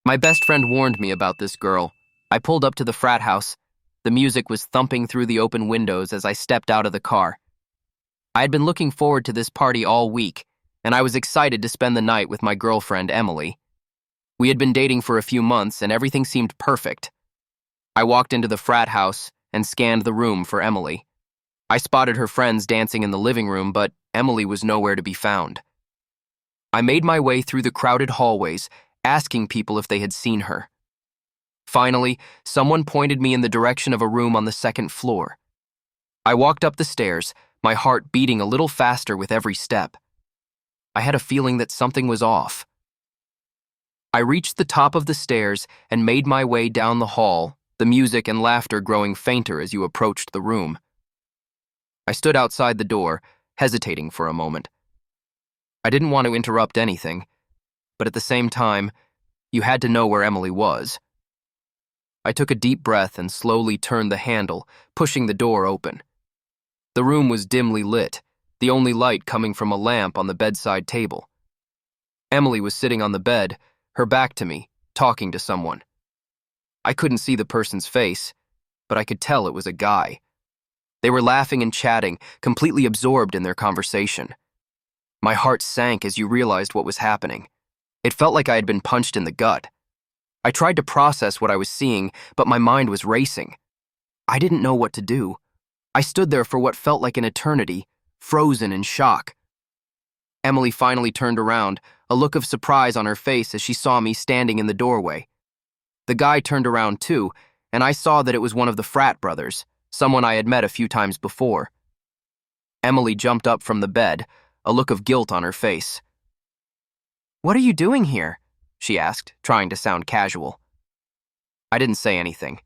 My best friend warned me about this girl. I pulled up to the frat house. The music was thumping through the open windows as I stepped out of the car. I had been looking forward to this party all week, and I was excited to spend the night with my girlfriend, Emily. We had been dating for a few months, and everything seemed perfect. I walked into the frat house and scanned the room for Emily. I spotted her friends dancing in the living room, but Emily was nowhere to be found. I made my way through the crowded hallways, asking people if they had seen her. Finally, someone pointed me in the direction of a room on the second floor. I walked up the stairs, my heart beating a little faster with every step. I had a feeling that something was off. I reached the top of the stairs and made my way down the hall, the music and laughter growing fainter as you approached the room. I stood outside the door, hesitating for a moment. I didn't want to interrupt anything, but at the same time, you had to know where Emily was. I took a deep breath and slowly turned the handle, pushing the door open. The room was dimly lit, the only light coming from a lamp on the bedside table. Emily was sitting on the bed, her back to me, talking to someone. I couldn't see the person's face, but I could tell it was a guy. They were laughing and chatting, completely absorbed in their conversation. My heart sank as you realized what was happening. It felt like I had been punched in the gut. I tried to process what I was seeing, but my mind was racing. I didn't know what to do. I stood there for what felt like an eternity, frozen in shock. Emily finally turned around, a look of surprise on her face as she saw me standing in the doorway. The guy turned around too, and I saw that it was one of the frat brothers, someone I had met a few times before. Emily jumped up from the bed, a look of guilt on her face. "What are you doing here?" she asked, trying to sound casual. I didn't say anything.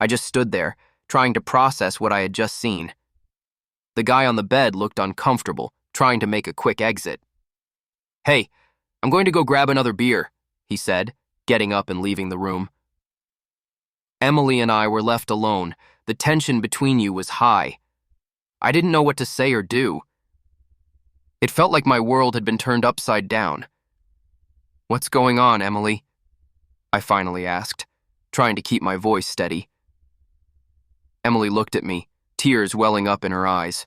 I just stood there, trying to process what I had just seen. The guy on the bed looked uncomfortable, trying to make a quick exit. "Hey, I'm going to go grab another beer," he said, getting up and leaving the room. Emily and I were left alone. The tension between you was high. I didn't know what to say or do. It felt like my world had been turned upside down. "What's going on, Emily?" I finally asked, trying to keep my voice steady. Emily looked at me, tears welling up in her eyes.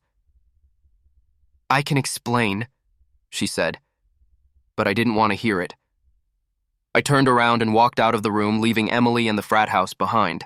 "I can explain," she said, but I didn't want to hear it. I turned around and walked out of the room, leaving Emily and the frat house behind.